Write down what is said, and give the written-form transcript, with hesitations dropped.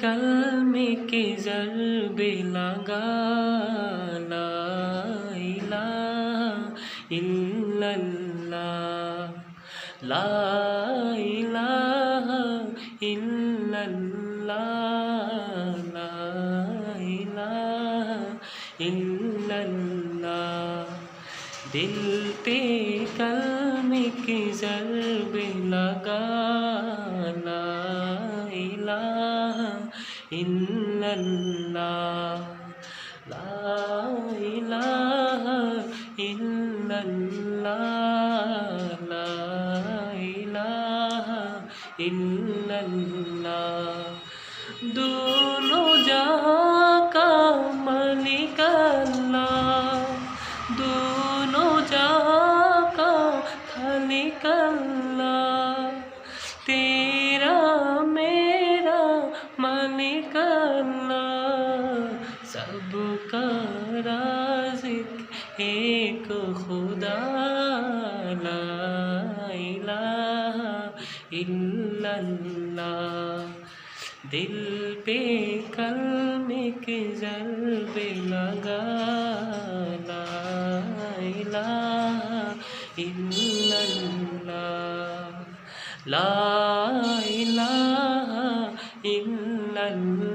कलमे के ज़रबे लगा ला इलाहा इल्लल्लाह ला इलाहा इल्लल्लाह ला इलाहा इल्लल्लाह। दिल पे कलमे के ज़रबे लगा ला इलाहा इल्लल्लाह ला इलाहा इल्लल्लाह ला इलाहा इल्लल्लाह। दोनों जहां का मालिक अल्लाह, दोनों जहां का खालिक अल्लाह, तेरा मेरा मालिक अल्लाह, सबका राज़िक एक खुदा ला इलाहा इल्लल्लाह। दिल पे कलमे के ज़रबे लगा ला इलाहा इल्लल्लाह ला इलाहा इल्लल्लाह।